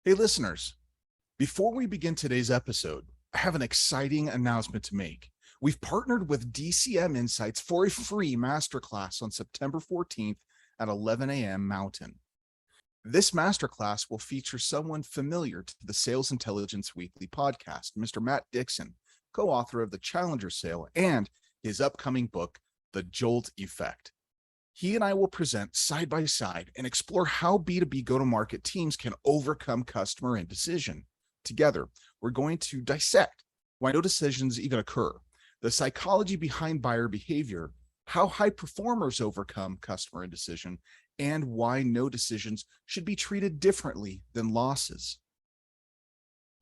Hey, listeners, before we begin today's episode, I have an exciting announcement to make. We've partnered with DCM Insights for a free masterclass on September 14th at 11 a.m. Mountain. This masterclass will feature someone familiar to the Sales Intelligence Weekly podcast, Mr. Matt Dixon, co-author of The Challenger Sale and his upcoming book, The Jolt Effect. He and I will present side by side and explore how B2B go-to-market teams can overcome customer indecision. Together, we're going to dissect why no decisions even occur, the psychology behind buyer behavior, how high performers overcome customer indecision, and why no decisions should be treated differently than losses.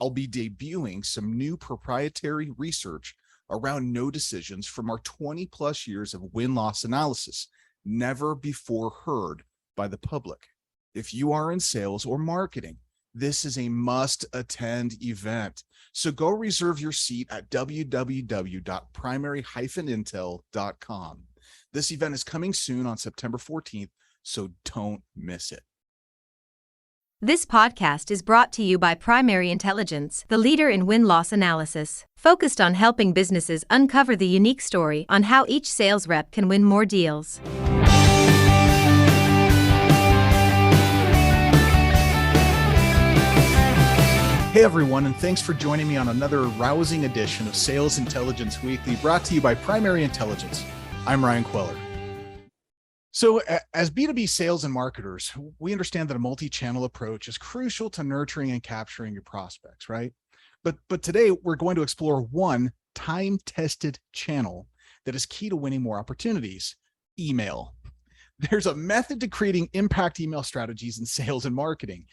I'll be debuting some new proprietary research around no decisions from our 20 plus years of win-loss analysis, never before heard by the public. If you are in sales or marketing, this is a must-attend event. So go reserve your seat at www.primary-intel.com. This event is coming soon on September 14th, so don't miss it. This podcast is brought to you by Primary Intelligence, the leader in win-loss analysis, focused on helping businesses uncover the unique story on how each sales rep can win more deals. Hey everyone, and thanks for joining me on another rousing edition of Sales Intelligence Weekly, brought to you by Primary Intelligence. I'm Ryan Queller. So as B2B sales and marketers, we understand that a multi-channel approach is crucial to nurturing and capturing your prospects, right? But today we're going to explore one time-tested channel that is key to winning more opportunities: email. There's a method to creating impact email strategies in sales and marketing.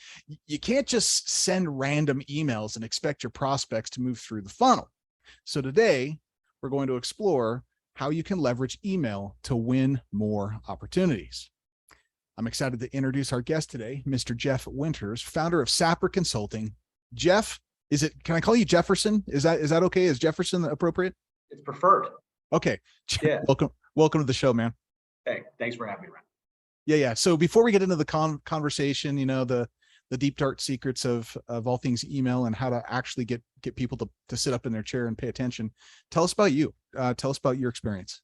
You can't just send random emails and expect your prospects to move through the funnel. So today we're going to explore how you can leverage email to win more opportunities. I'm excited to introduce our guest today, Mr. Jeff Winters, founder of Sapper Consulting. Jeff, can I call you Jefferson? Is that okay? Is Jefferson appropriate? It's preferred. Okay. Yeah. Welcome to the show, man. Hey, thanks for having me, Ryan. Yeah. So before we get into the conversation, the deep dark secrets of all things email and how to actually get people to sit up in their chair and pay attention, tell us about you. Tell us about your experience.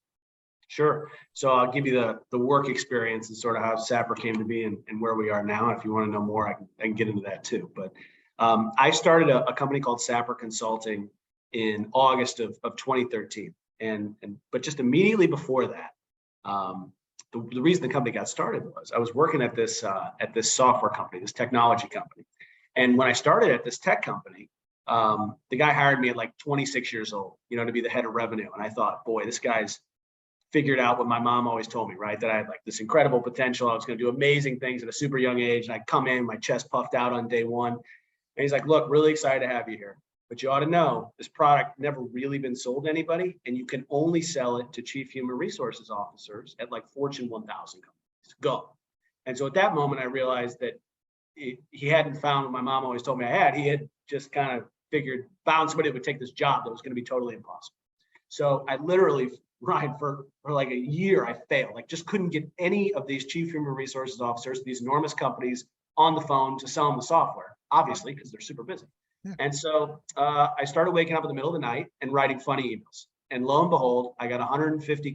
Sure. So I'll give you the work experience and sort of how Sapper came to be and where we are now. If you want to know more, I can get into that too. But I started a company called Sapper Consulting in August of 2013. But just immediately before that, the reason the company got started was I was working at this software company, this technology company. And when I started at this tech company, the guy hired me at like 26 years old, to be the head of revenue. And I thought, boy, this guy's figured out what my mom always told me, right? That I had like this incredible potential. I was going to do amazing things at a super young age. And I'd come in, my chest puffed out on day one. And he's like, look, really excited to have you here. But you ought to know this product never really been sold to anybody, and you can only sell it to chief human resources officers at like Fortune 1000 companies. Go. And so at that moment, I realized that he hadn't found what my mom always told me I had. He had just kind of found somebody that would take this job that was going to be totally impossible. So I literally, Ryan, for like a year, I failed. Like just couldn't get any of these chief human resources officers, these enormous companies, on the phone to sell them the software, obviously, because they're super busy. Yeah. And so I started waking up in the middle of the night and writing funny emails. And lo and behold, I got 150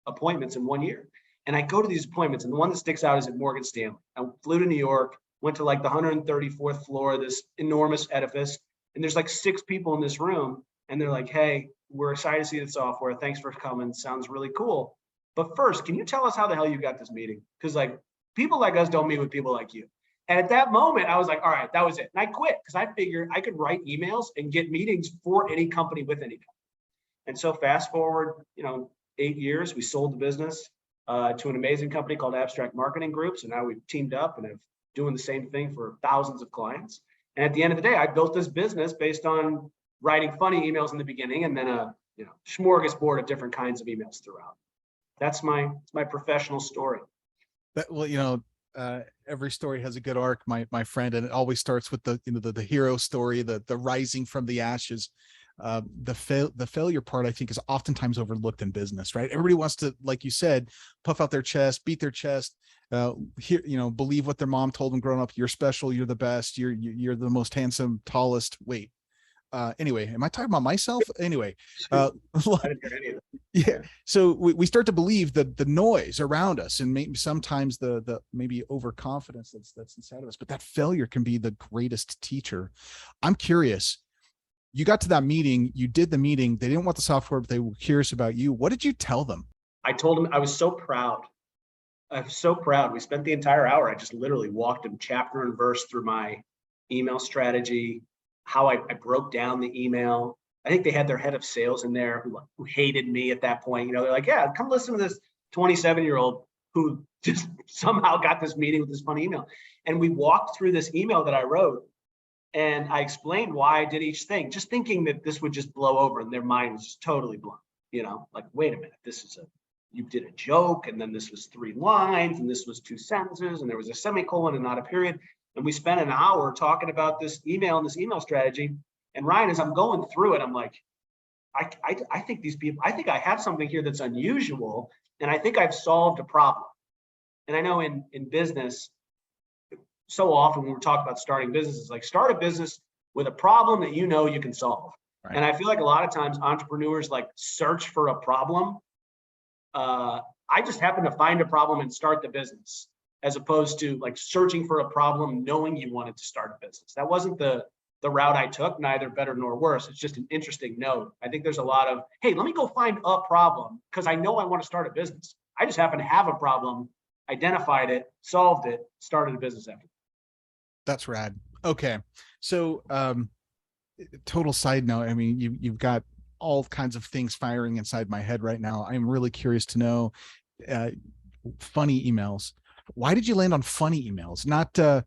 appointments in 1 year. And I go to these appointments, and the one that sticks out is at Morgan Stanley. I flew to New York, went to like the 134th floor of this enormous edifice. And there's like 6 people in this room. And they're like, hey, we're excited to see the software. Thanks for coming. Sounds really cool. But first, can you tell us how the hell you got this meeting? Because like people like us don't meet with people like you. And at that moment, I was like, all right, that was it. And I quit because I figured I could write emails and get meetings for any company with any company. And so fast forward, 8 years, we sold the business to an amazing company called Abstract Marketing Group. So now we've teamed up and have doing the same thing for thousands of clients. And at the end of the day, I built this business based on writing funny emails in the beginning and then a smorgasbord of different kinds of emails throughout. That's my professional story. Every story has a good arc, my friend, and it always starts with the hero story, the rising from the ashes. the failure part, I think, is oftentimes overlooked in business, right? Everybody wants to, like you said, puff out their chest, beat their chest, believe what their mom told them growing up. You're special. You're the best. You're the most handsome, tallest. Wait. Anyway, am I talking about myself? Anyway, I didn't hear any of that. yeah. So we start to believe the noise around us, and maybe sometimes the maybe overconfidence that's inside of us. But that failure can be the greatest teacher. I'm curious. You got to that meeting. You did the meeting. They didn't want the software, but they were curious about you. What did you tell them? I told him I was so proud. I'm so proud. We spent the entire hour. I just literally walked him chapter and verse through my email strategy, how I broke down the email. I think they had their head of sales in there who hated me at that point. They're like, yeah, come listen to this 27-year-old who just somehow got this meeting with this funny email. And we walked through this email that I wrote, and I explained why I did each thing, just thinking that this would just blow over, and their mind was just totally blown. Like, wait a minute, you did a joke, and then this was 3 lines, and this was 2 sentences, and there was a semicolon and not a period. And we spent an hour talking about this email and this email strategy. And Ryan, as I'm going through it, I'm like, I think these people, I think I have something here that's unusual, and I think I've solved a problem. And I know in business, so often when we're talking about starting businesses, like, start a business with a problem that you can solve. Right. And I feel like a lot of times entrepreneurs like search for a problem. I just happen to find a problem and start the business, as opposed to like searching for a problem, knowing you wanted to start a business. That wasn't the route I took, neither better nor worse. It's just an interesting note. I think there's a lot of, hey, let me go find a problem because I know I want to start a business. I just happen to have a problem, identified it, solved it, started a business after. That's rad. Okay. So, total side note. I mean, you've got all kinds of things firing inside my head right now. I'm really curious to know, funny emails. Why did you land on funny emails? Not the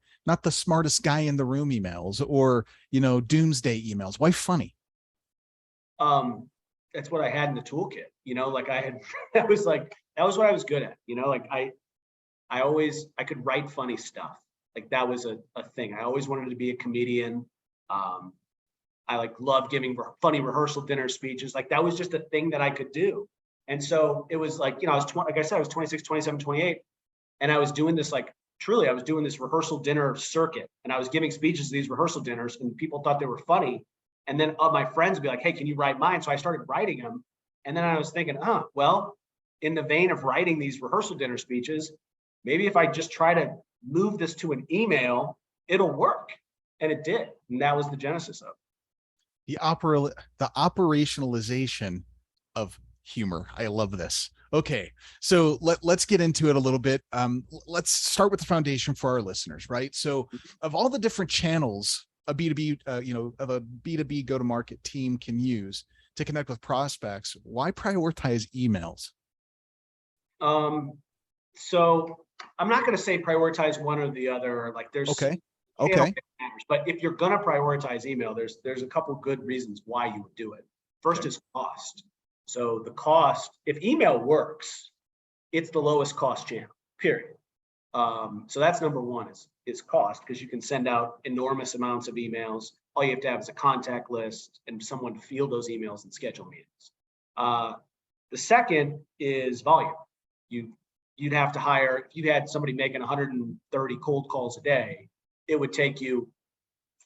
smartest guy in the room emails, or, doomsday emails. Why funny? That's what I had in the toolkit, like I had, that was what I was good at, like I could write funny stuff. Like, that was a thing. I always wanted to be a comedian. I loved giving funny rehearsal dinner speeches. Like, that was just a thing that I could do. And so it was like, I was like I said, I was 26, 27, 28. And I was doing this, truly, I was doing this rehearsal dinner circuit, and I was giving speeches to these rehearsal dinners, and people thought they were funny. And then my friends would be like, hey, can you write mine? So I started writing them. And then I was thinking, well, in the vein of writing these rehearsal dinner speeches, maybe if I just try to move this to an email, it'll work. And it did. And that was the genesis of the operationalization of humor. I love this. Okay, so let's get into it a little bit. Let's start with the foundation for our listeners, right? So, of all the different channels a B2B, of a B2B go-to-market team can use to connect with prospects, why prioritize emails? So I'm not going to say prioritize one or the other. Like, there's okay. But if you're going to prioritize email, there's a couple good reasons why you would do it. First is cost. So the cost, if email works, it's the lowest cost channel, period. So that's number one is cost, because you can send out enormous amounts of emails. All you have to have is a contact list and someone to field those emails and schedule meetings. The second is volume. You'd have to hire, if you had somebody making 130 cold calls a day, it would take you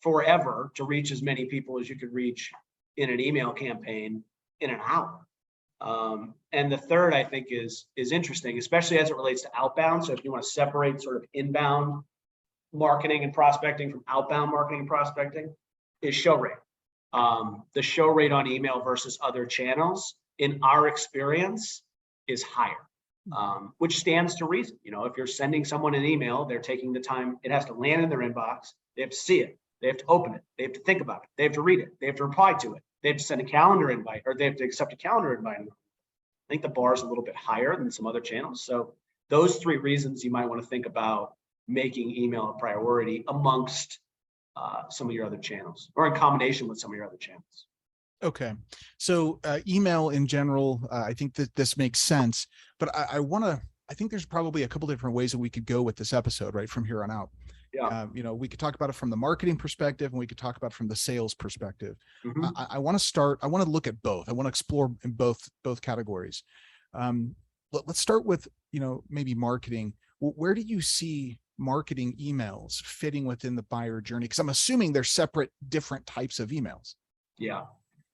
forever to reach as many people as you could reach in an email campaign in an hour. And the third, I think, is interesting, especially as it relates to outbound. So if you want to separate sort of inbound marketing and prospecting from outbound marketing and prospecting, is show rate. The show rate on email versus other channels, in our experience, is higher, which stands to reason. If you're sending someone an email, they're taking the time. It has to land in their inbox. They have to see it. They have to open it. They have to think about it. They have to read it. They have to reply to it. They have to send a calendar invite, or they have to accept a calendar invite. I think the bar is a little bit higher than some other channels. So those 3 reasons you might want to think about making email a priority amongst some of your other channels, or in combination with some of your other channels. Okay. So email in general, I think that this makes sense, but I think there's probably a couple different ways that we could go with this episode right from here on out. Yeah. We could talk about it from the marketing perspective and we could talk about it from the sales perspective. Mhm. I want to look at both. I want to explore in both categories. Let's start with, maybe marketing. Where do you see marketing emails fitting within the buyer journey? Because I'm assuming they're separate, different types of emails. Yeah.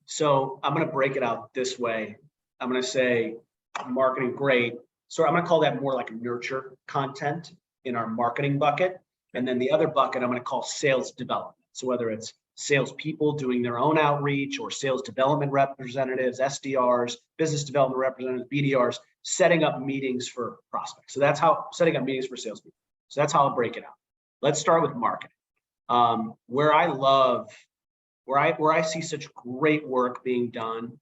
So I'm going to break it out this way. I'm going to say marketing, great. So I'm going to call that more like nurture content in our marketing bucket. And then the other bucket, I'm going to call sales development. So whether it's salespeople doing their own outreach or sales development representatives, SDRs, business development representatives, BDRs, setting up meetings for prospects. So that's how setting up meetings for salespeople. So that's how I'll break it out. Let's start with marketing. Where I see such great work being done,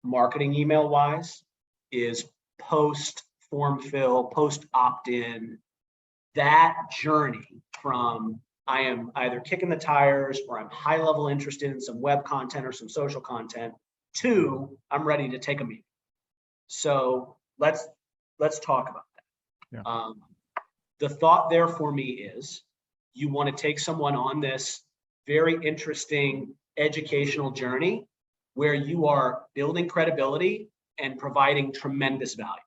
marketing email wise, is post form fill, post opt-in, that journey from I am either kicking the tires or I'm high level interested in some web content or some social content to I'm ready to take a meeting. So let's talk about that. Yeah. The thought there for me is you want to take someone on this very interesting educational journey where you are building credibility and providing tremendous value.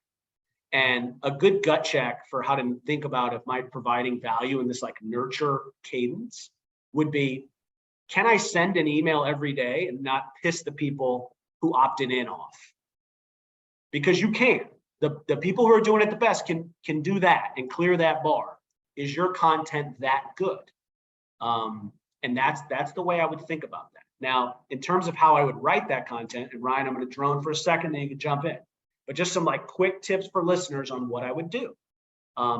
And a good gut check for how to think about if I'm providing value in this like nurture cadence would be, can I send an email every day and not piss the people who opted in off? Because you can. The people who are doing it the best can do that and clear that bar. Is your content that good? And that's the way I would think about that. Now, in terms of how I would write that content, and Ryan, I'm going to drone for a second, then you can jump in. But just some like quick tips for listeners on what I would do.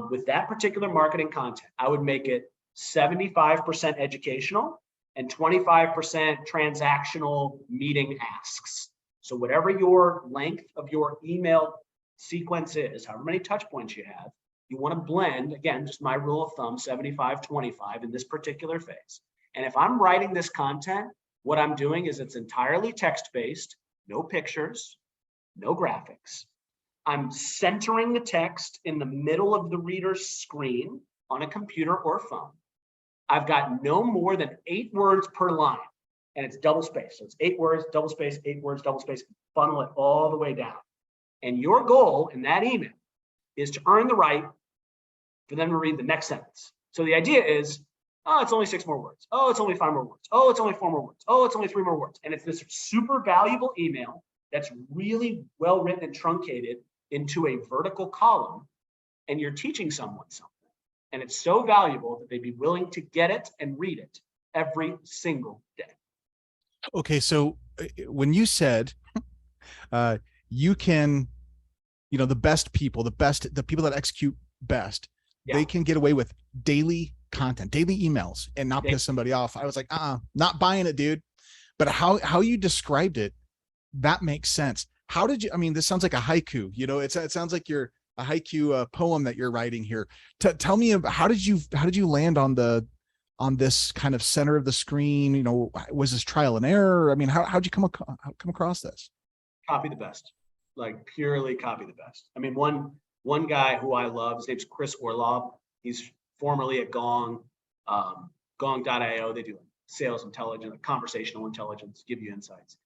With that particular marketing content, I would make it 75% educational and 25% transactional meeting asks. So whatever your length of your email sequence is, however many touch points you have, you want to blend, again, just my rule of thumb, 75-25 in this particular phase. And if I'm writing this content, what I'm doing is it's entirely text-based, no pictures, no graphics. I'm centering the text in the middle of the reader's screen on a computer or phone. I've got no more than 8 words per line, and it's double space. So it's 8 words, double space, 8 words, double space, funnel it all the way down. And your goal in that email is to earn the right for them to read the next sentence. So the idea is, oh, it's only 6 more words. Oh, it's only 5 more words. Oh, it's only 4 more words. Oh, it's only 3 more words. And it's this super valuable email that's really well written and truncated into a vertical column, and you're teaching someone something. And it's so valuable that they'd be willing to get it and read it every single day. Okay, so when you said you can, the best people, the people that execute best, they can get away with daily content, daily emails, and not piss somebody off. I was like, not buying it, dude. But how you described it, that makes sense. How did you? I mean, this sounds like a haiku. It sounds like you're a haiku poem that you're writing here. Tell me about how did you land on this kind of center of the screen? Was this trial and error? I mean, how'd you come across this? Copy the best, like purely copy the best. I mean, one guy who I love, his name's Chris Orlov. He's formerly at Gong, Gong.io. They do sales intelligence, conversational intelligence, give you insights.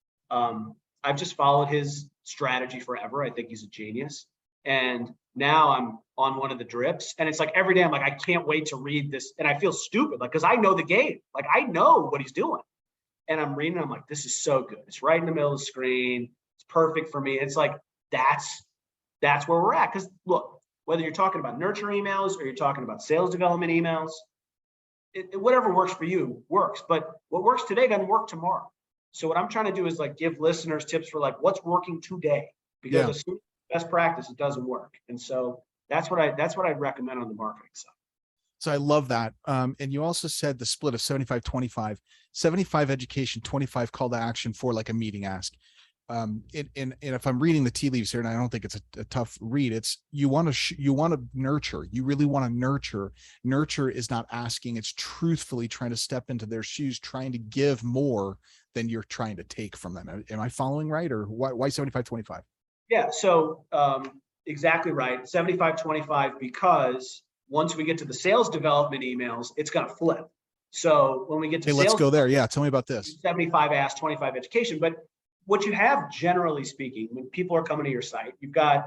I've just followed his strategy forever. I think he's a genius. And now I'm on one of the drips, and it's like every day I'm like, I can't wait to read this. And I feel stupid, like, because I know the game. Like, I know what he's doing. And I'm reading, I'm like, this is so good. It's right in the middle of the screen. It's perfect for me. It's like, that's where we're at. Because look, whether you're talking about nurture emails or you're talking about sales development emails, whatever works for you works. But what works today doesn't work tomorrow. So what I'm trying to do is like give listeners tips for like what's working today, because as soon as best practice, it doesn't work. And so that's what I'd recommend on the marketing side. So I love that. And you also said the split of 75-25, 75 education, 25 call to action for like a meeting ask. And if I'm reading the tea leaves here, and I don't think it's a tough read, it's you want to nurture. You really want to nurture. Nurture is not asking; it's truthfully trying to step into their shoes, trying to give more than you're trying to take from them. Am I following right, or why 75-25? Yeah. So exactly right. 75-25 because once we get to the sales development emails, it's going to flip. So when we get to Hey, let's sales, go there. Yeah, tell me about this. 75 ask, 25 education. But what you have, generally speaking, when people are coming to your site, you've got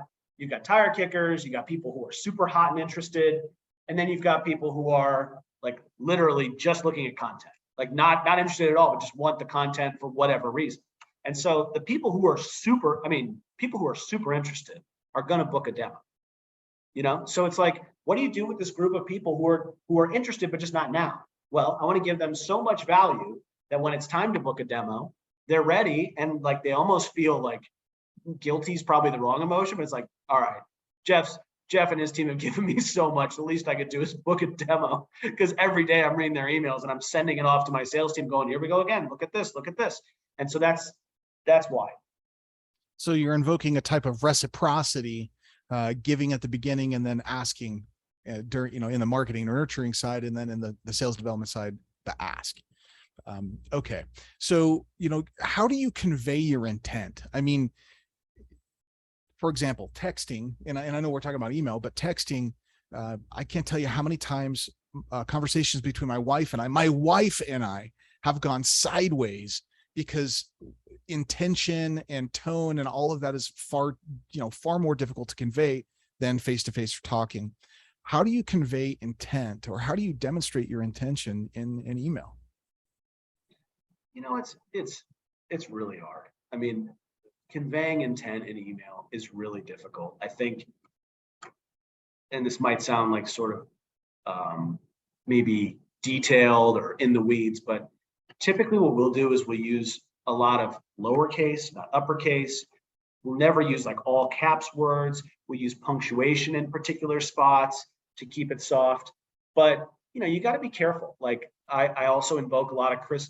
tire kickers, you got people who are super hot and interested, and then you've got people who are like literally just looking at content, like not interested at all, but just want the content for whatever reason. And so the people who are super interested are going to book a demo. So it's like, what do you do with this group of people who are interested but just not now? Well, I want to give them so much value that when it's time to book a demo, they're ready, and like they almost feel like guilty is probably the wrong emotion, but it's like, all right, Jeff and his team have given me so much. The least I could do is book a demo, because every day I'm reading their emails and I'm sending it off to my sales team going, here we go again. Look at this. And so that's why. So you're invoking a type of reciprocity, giving at the beginning and then asking during, in the marketing or nurturing side, and then in the sales development side, the ask. Okay. So, how do you convey your intent? I mean, for example, texting, and I know we're talking about email, but texting, I can't tell you how many times conversations between my wife and I have gone sideways because intention and tone and all of that is far more difficult to convey than face-to-face talking. How do you convey intent, or how do you demonstrate your intention in an email? It's really hard. I mean, conveying intent in email is really difficult, I think. And this might sound like sort of maybe detailed or in the weeds, but typically what we'll do is we'll use a lot of lowercase, not uppercase. We'll never use like all caps words. We use punctuation in particular spots to keep it soft. But you got to be careful. Like I also invoke a lot of Chris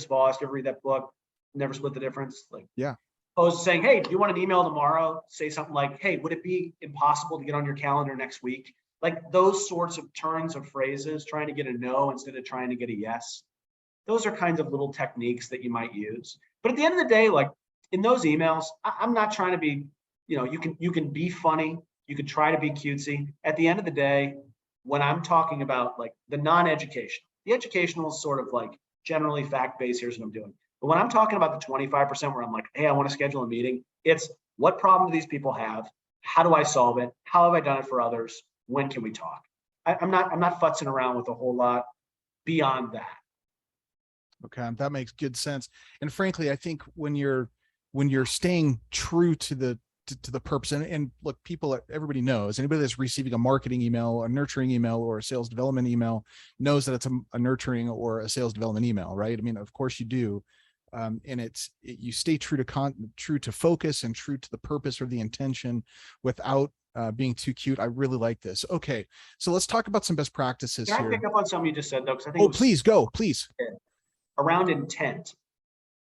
Voss. You ever read that book, Never Split the Difference? Like, yeah. Opposed to saying, hey, do you want an email tomorrow? Say something like, hey, would it be impossible to get on your calendar next week? Like those sorts of turns of phrases, trying to get a no instead of trying to get a yes. Those are kinds of little techniques that you might use. But at the end of the day, like in those emails, I'm not trying to be, you can be funny. You can try to be cutesy. At the end of the day, when I'm talking about like the non-educational, the educational is sort of like generally fact-based, here's what I'm doing. But when I'm talking about the 25% where I'm like, hey, I want to schedule a meeting, it's what problem do these people have? How do I solve it? How have I done it for others? When can we talk? I'm not futzing around with a whole lot beyond that. Okay, that makes good sense. And frankly, I think when you're staying true to the purpose, and look, everybody knows, anybody that's receiving a marketing email, a nurturing email, or a sales development email knows that it's a nurturing or a sales development email, right? I mean, of course you do. And you stay true to focus and true to the purpose or the intention without being too cute. I really like this. Okay, so let's talk about some best practices Can here. I pick up on something you just said though? Because I think please go, please. Around intent,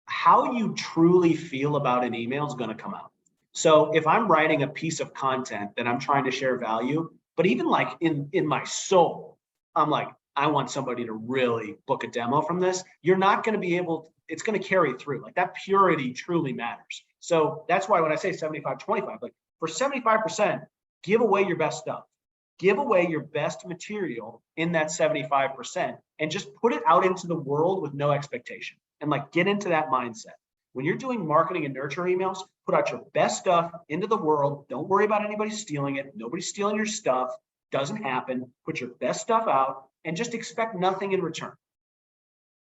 how you truly feel about an email is going to come out. So if I'm writing a piece of content that I'm trying to share value, but even like in my soul, I'm like, I want somebody to really book a demo from this. You're not going to be able, it's going to carry through. Like that purity truly matters. So that's why when I say 75-25, like for 75%, give away your best stuff. Give away your best material in that 75% and just put it out into the world with no expectation, and like get into that mindset. When you're doing marketing and nurture emails, put out your best stuff into the world. Don't worry about anybody stealing it. Nobody's stealing your stuff. Doesn't happen. Put your best stuff out and just expect nothing in return.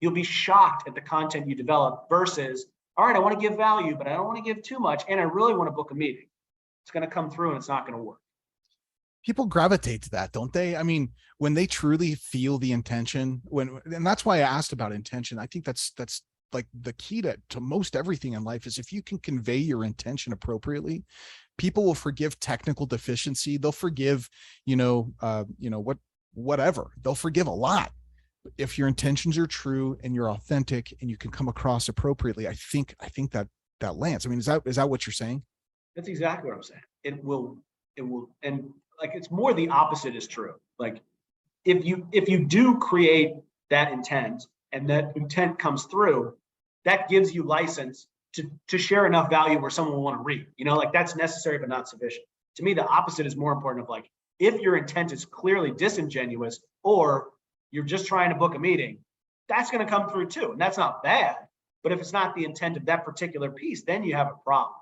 You'll be shocked at the content you develop versus, all right, I want to give value, but I don't want to give too much, and I really want to book a meeting. It's going to come through and it's not going to work. People gravitate to that, don't they? I mean, when they truly feel the intention, and that's why I asked about intention. I think that's like the key to most everything in life is if you can convey your intention appropriately, people will forgive technical deficiency. They'll forgive, whatever. They'll forgive a lot. If your intentions are true and you're authentic and you can come across appropriately, I think that lands. I mean, is that what you're saying? That's exactly what I'm saying. It will, and like it's more the opposite is true. Like if you do create that intent and that intent comes through, that gives you license to share enough value where someone will want to read. Like that's necessary but not sufficient. To me, the opposite is more important of like, If your intent is clearly disingenuous or you're just trying to book a meeting, that's going to come through too. And that's not bad. But if it's not the intent of that particular piece, then you have a problem.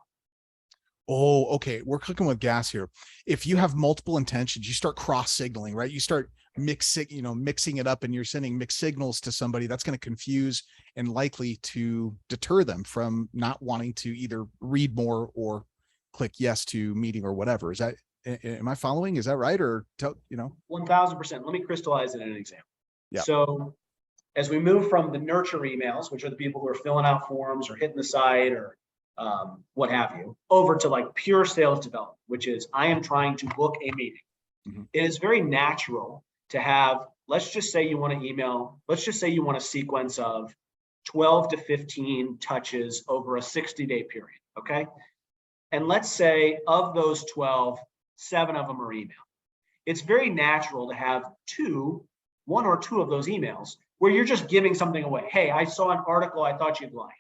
Oh, okay. We're cooking with gas here. If you have multiple intentions, you start cross signaling, right? You start mixing it up and you're sending mixed signals to somebody. That's going to confuse and likely to deter them from not wanting to either read more or click yes to meeting or whatever. Am I following? Is that right? Or, 1000%. Let me crystallize it in an example. Yeah. So as we move from the nurture emails, which are the people who are filling out forms or hitting the site or what have you, over to like pure sales development, which is I am trying to book a meeting. Mm-hmm. It is very natural to have, let's just say you want to email, let's just say you want a sequence of 12 to 15 touches over a 60-day period, okay? And let's say of those 12, 7 of them are email. It's very natural to have 1 or 2 of those emails where you're just giving something away. Hey, I saw an article I thought you'd like.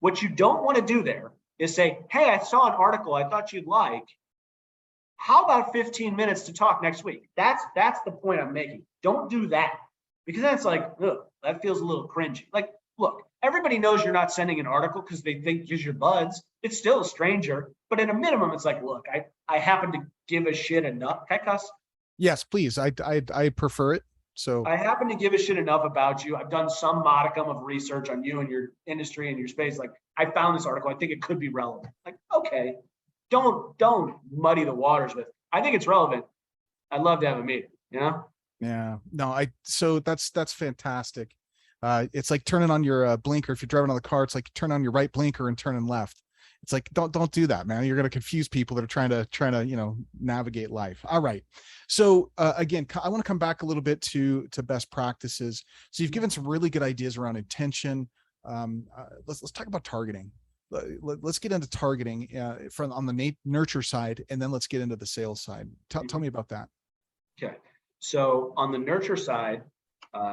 What you don't want to do there is say, hey, I saw an article I thought you'd like. How about 15 minutes to talk next week? That's the point I'm making. Don't do that, because then it's like, ugh, that feels a little cringy. Like, look, everybody knows you're not sending an article because they think you're your buds. It's still a stranger, but at a minimum, it's like, look, I happen to give a shit enough. Can I cuss? Yes, please. I prefer it. So I happen to give a shit enough about you. I've done some modicum of research on you and your industry and your space. Like, I found this article. I think it could be relevant. Like, okay, don't muddy the waters with, I think it's relevant. I'd love to have a meeting, Yeah, no, so that's fantastic. It's like turning on your blinker. If you're driving on the car, it's like turn on your right blinker and turning left. It's like, don't do that, man. You're going to confuse people that are trying to, navigate life. All right. So again, I want to come back a little bit to best practices. So you've given some really good ideas around intention. Let's talk about targeting. Let's get into targeting on the nurture side, and then let's get into the sales side. Tell me about that. Okay. So on the nurture side,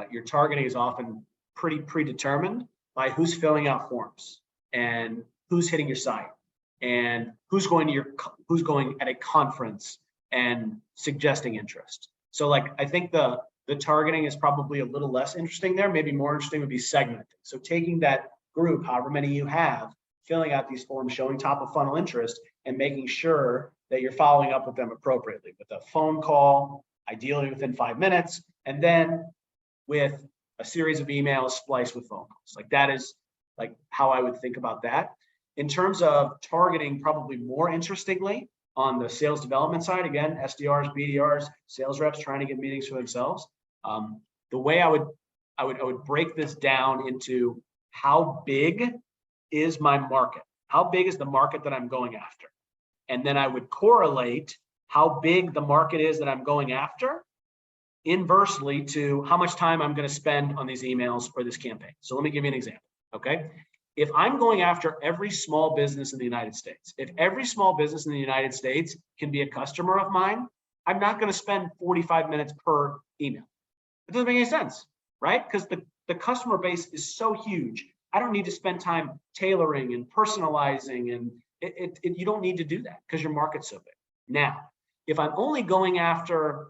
your targeting is often pretty predetermined by who's filling out forms and who's hitting your site and who's going at a conference and suggesting interest. So like, I think the targeting is probably a little less interesting there. Maybe more interesting would be segmenting. So taking that group, however many you have, filling out these forms, showing top of funnel interest, and making sure that you're following up with them appropriately with a phone call, ideally within 5 minutes, and then with a series of emails spliced with phone calls. Like, that is like how I would think about that. In terms of targeting, probably more interestingly on the sales development side, again, SDRs, BDRs, sales reps trying to get meetings for themselves. The way I would break this down into how big is my market? How big is the market that I'm going after? And then I would correlate how big the market is that I'm going after inversely to how much time I'm going to spend on these emails or this campaign. So let me give you an example, okay? If I'm going after every small business in the United States, if every small business in the United States can be a customer of mine, I'm not going to spend 45 minutes per email. It doesn't make any sense, right? Because the customer base is so huge. I don't need to spend time tailoring and personalizing, and you don't need to do that because your market's so big. Now, if I'm only going after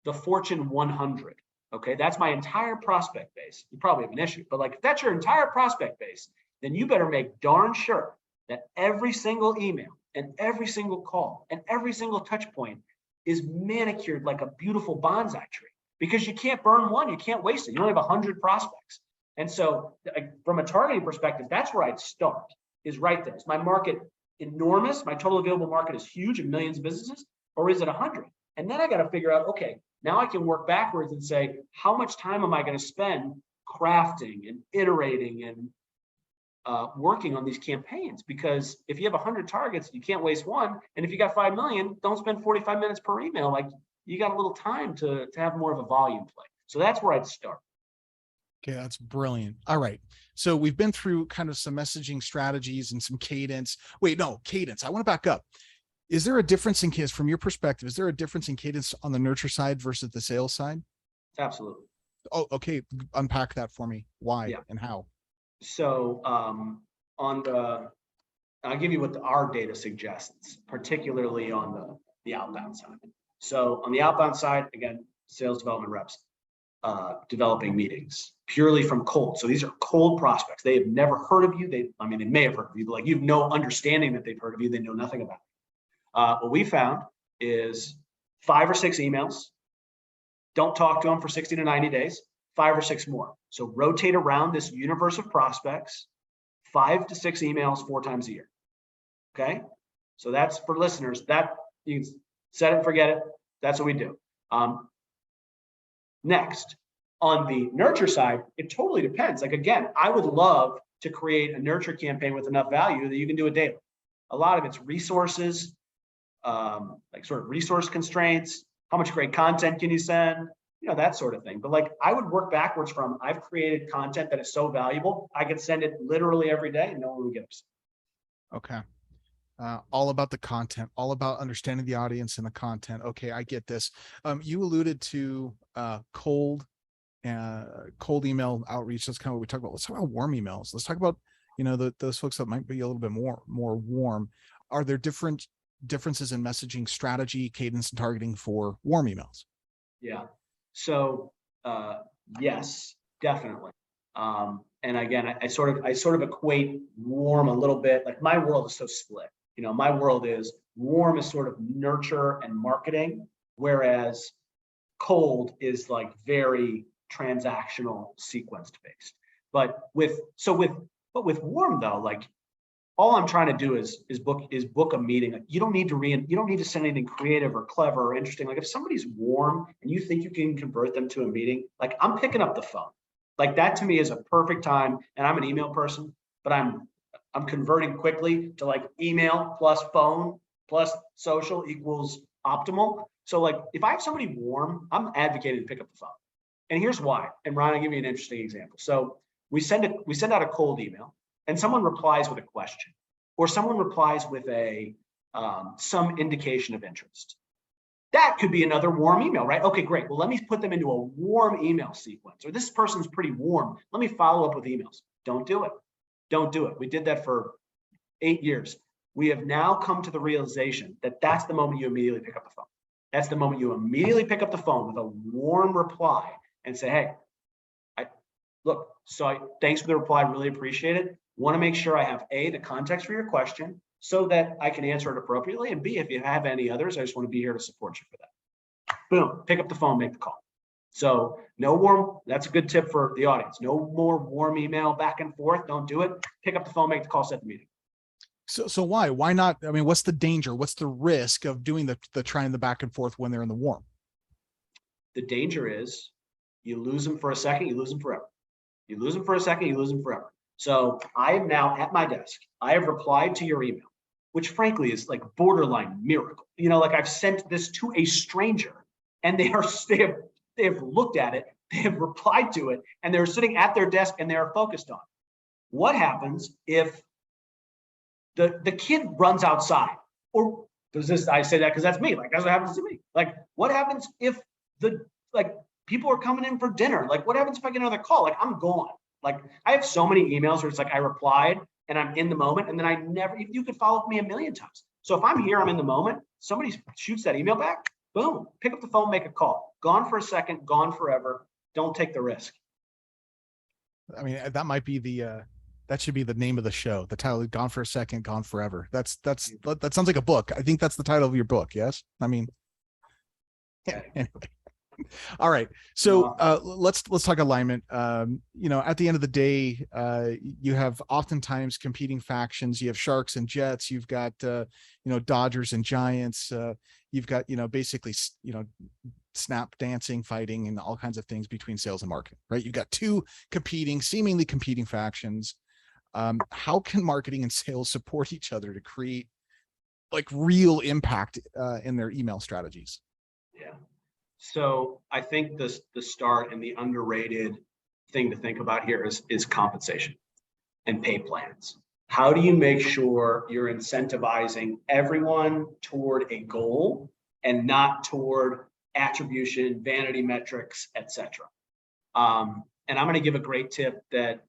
the Fortune 100, okay, that's my entire prospect base. You probably have an issue, but like if that's your entire prospect base, then you better make darn sure that every single email and every single call and every single touch point is manicured like a beautiful bonsai tree, because you can't burn one, you can't waste it. You only have 100 prospects. And so from a targeting perspective, that's where I'd start, is right there. Is my market enormous? My total available market is huge and millions of businesses, or is it 100? And then I got to figure out, okay, now I can work backwards and say, how much time am I going to spend crafting and iterating and working on these campaigns? Because if you have 100 targets, you can't waste one. And if you got 5 million, don't spend 45 minutes per email. Like, you got a little time to have more of a volume play. So that's where I'd start. Okay, that's brilliant. All right. So we've been through kind of some messaging strategies and some cadence. Wait, no, cadence. I want to back up. Is there a difference in cadence from your perspective? Is there a difference in cadence on the nurture side versus the sales side? Absolutely. Oh, okay. Unpack that for me. Why and how? So I'll give you what our data suggests, particularly on the outbound side. So on the outbound side, again, sales development reps developing meetings purely from cold. So these are cold prospects. They have never heard of you. They may have heard of you, but like you have no understanding that they've heard of you. They know nothing about it. What we found is 5 or 6 emails. Don't talk to them for 60 to 90 days, 5 or 6 more. So rotate around this universe of prospects, 5 to 6 emails 4 times a year. Okay. So that's for listeners that you can set it, forget it. That's what we do. Next, on the nurture side, it totally depends. Like, again, I would love to create a nurture campaign with enough value that you can do it daily. A lot of it's resources, like sort of resource constraints. How much great content can you send? You know, that sort of thing. But like, I would work backwards from, I've created content that is so valuable, I could send it literally every day and no one would get upset. Okay. All about the content, all about understanding the audience and the content. Okay, I get this. You alluded to cold email outreach. That's kind of what we talk about. Let's talk about warm emails. Let's talk about, you know, those folks that might be a little bit more warm. Are there differences in messaging strategy, cadence, and targeting for warm emails? Yeah. So yes, definitely. And again, I sort of equate warm a little bit. Like, my world is so split. You know, my world is warm is sort of nurture and marketing, whereas cold is like very transactional, sequenced based. But with warm though, like, all I'm trying to do is book a meeting. Like, you don't need to send anything creative or clever or interesting. Like, if somebody's warm and you think you can convert them to a meeting, like, I'm picking up the phone. Like, that to me is a perfect time. And I'm an email person, but I'm converting quickly to like email plus phone plus social equals optimal. So like, if I have somebody warm, I'm advocating to pick up the phone. And here's why. And Ron, I'll give you an interesting example. So we send out a cold email and someone replies with a question, or someone replies with a some indication of interest. That could be another warm email, right? Okay, great. Well, let me put them into a warm email sequence. Or this person's pretty warm. Let me follow up with emails. Don't do it. Don't do it. We did that for 8 years. We have now come to the realization that that's the moment you immediately pick up the phone. That's the moment you immediately pick up the phone with a warm reply and say, hey, thanks for the reply. Really appreciate it. Want to make sure I have A, the context for your question so that I can answer it appropriately. And B, if you have any others, I just want to be here to support you for that. Boom, pick up the phone, make the call. So no warm, that's a good tip for the audience. No more warm email back and forth. Don't do it. Pick up the phone, make the call, set the meeting. So why not? I mean, what's the danger? What's the risk of doing the trying the back and forth when they're in the warm? The danger is you lose them for a second, you lose them forever. You lose them for a second, you lose them forever. So I am now at my desk. I have replied to your email, which frankly is like borderline miracle. You know, like, I've sent this to a stranger and they have looked at it, they have replied to it, and they're sitting at their desk and they are focused on it. What happens if the kid runs outside? Or does this, I say that because that's me, like, that's what happens to me. Like, what happens if people are coming in for dinner? Like, what happens if I get another call? Like, I'm gone. Like, I have so many emails where it's like I replied and I'm in the moment, and then you could follow up with me a million times. So if I'm here, I'm in the moment, somebody shoots that email back, boom, pick up the phone, make a call. Gone for a second, gone forever. Don't take the risk. I mean, that might be that should be the name of the show. The title, Gone for a Second, Gone Forever. That sounds like a book. I think that's the title of your book. Yes. I mean, anyway. All right. So let's talk alignment. You know, at the end of the day, you have oftentimes competing factions. You have Sharks and Jets. You've got Dodgers and Giants. You've got basically snap dancing, fighting, and all kinds of things between sales and marketing. Right? You've got two seemingly competing factions. How can marketing and sales support each other to create like real impact in their email strategies? Yeah. So I think the start and the underrated thing to think about here is compensation and pay plans. How do you make sure you're incentivizing everyone toward a goal and not toward attribution, vanity metrics, etc.? And I'm going to give a great tip that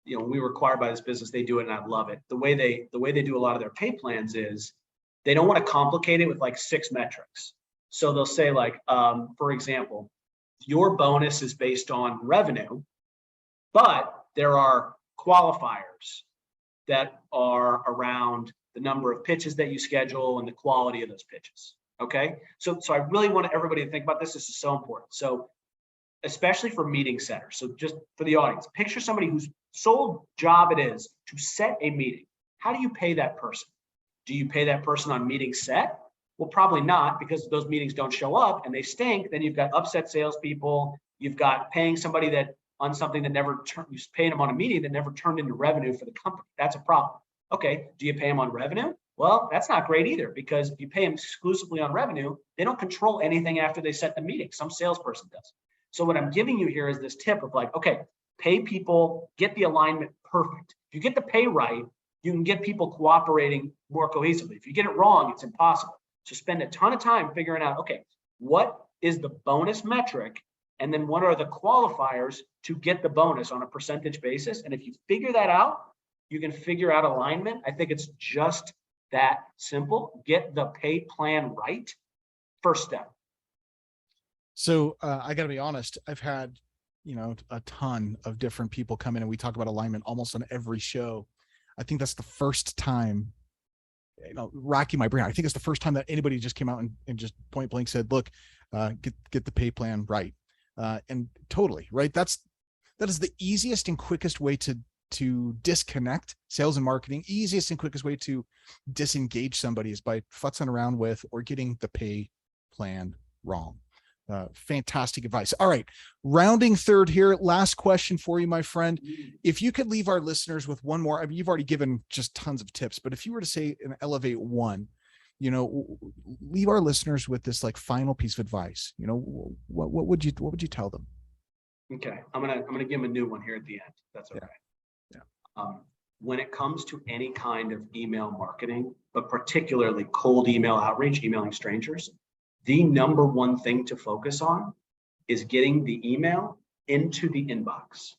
when we were acquired by this business, they do it and I love it. The way they do a lot of their pay plans is they don't want to complicate it with like 6 metrics. So they'll say like, for example, your bonus is based on revenue, but there are qualifiers that are around the number of pitches that you schedule and the quality of those pitches. Okay. So I really want everybody to think about this. This is so important. So especially for meeting setters. So just for the audience, picture somebody whose sole job it is to set a meeting. How do you pay that person? Do you pay that person on meeting set? Well, probably not, because those meetings don't show up and they stink. Then you've got upset salespeople. You've got paying somebody that on something that never turned, you paying them on a meeting that never turned into revenue for the company. That's a problem. Okay, do you pay them on revenue? Well, that's not great either, because if you pay them exclusively on revenue, they don't control anything after they set the meeting. Some salesperson does. So what I'm giving you here is this tip of like, okay, pay people, get the alignment perfect. If you get the pay right, you can get people cooperating more cohesively. If you get it wrong, it's impossible. So spend a ton of time figuring out, okay, what is the bonus metric? And then what are the qualifiers to get the bonus on a percentage basis? And if you figure that out, you can figure out alignment. I think it's just that simple. Get the pay plan right. First step. So I got to be honest, I've had, a ton of different people come in and we talk about alignment almost on every show. I think that's the first time, racking my brain. I think it's the first time that anybody just came out and just point blank said, look, get the pay plan right. And totally right. That is the easiest and quickest way to disconnect sales and marketing. Easiest and quickest way to disengage somebody is by futzing around with or getting the pay plan wrong. Fantastic advice. All right. Rounding third here. Last question for you, my friend. If you could leave our listeners with one more, I mean, you've already given just tons of tips, but if you were to say and elevate one, leave our listeners with this like final piece of advice, what would you tell them? Okay. I'm going to give them a new one here at the end. That's okay. Yeah. When it comes to any kind of email marketing, but particularly cold email outreach, emailing strangers, the number one thing to focus on is getting the email into the inbox,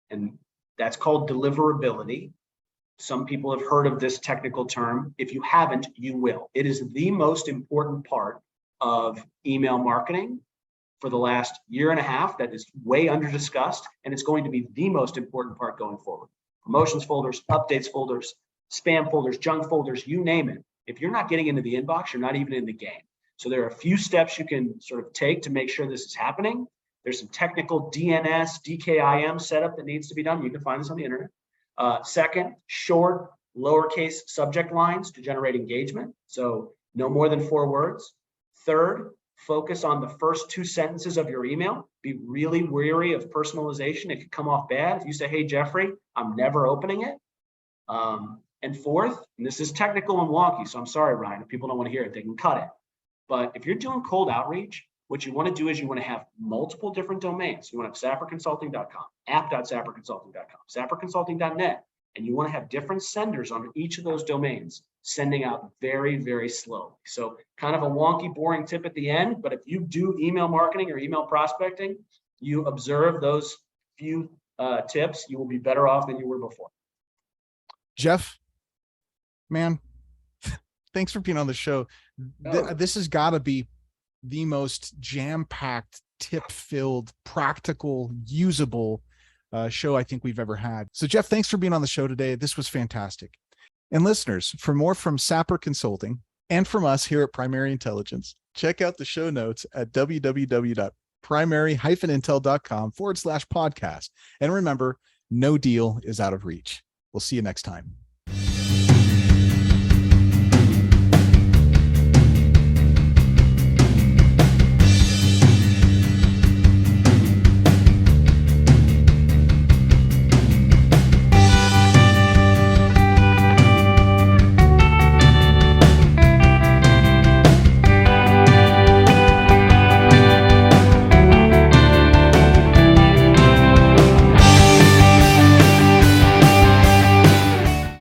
And that's called deliverability. Some people have heard of this technical term. If you haven't, you will. It is the most important part of email marketing for the last year and a half that is way under discussed, and it's going to be the most important part going forward. Promotions folders, updates folders, spam folders, junk folders, you name it. If you're not getting into the inbox, you're not even in the game. So there are a few steps you can sort of take to make sure this is happening. There's some technical DNS, DKIM setup that needs to be done. You can find this on the internet. Second, short, lowercase subject lines to generate engagement. So no more than 4 words. Third, focus on the first 2 sentences of your email. Be really wary of personalization. It could come off bad. If you say, hey, Jeffrey, I'm never opening it. And fourth, and this is technical and wonky, so I'm sorry, Ryan, if people don't want to hear it, they can cut it. But if you're doing cold outreach, what you want to do is you want to have multiple different domains. You want to have sapperconsulting.com, app.sapperconsulting.com, sapperconsulting.net, and you want to have different senders on each of those domains, sending out very, very slowly. So kind of a wonky, boring tip at the end, but if you do email marketing or email prospecting, you observe those few tips, you will be better off than you were before. Jeff, man, thanks for being on the show. This has got to be the most jam-packed, tip-filled, practical, usable show I think we've ever had. So Jeff, thanks for being on the show today. This was fantastic. And listeners, for more from Sapper Consulting and from us here at Primary Intelligence, check out the show notes at www.primary-intel.com/podcast. And remember, no deal is out of reach. We'll see you next time.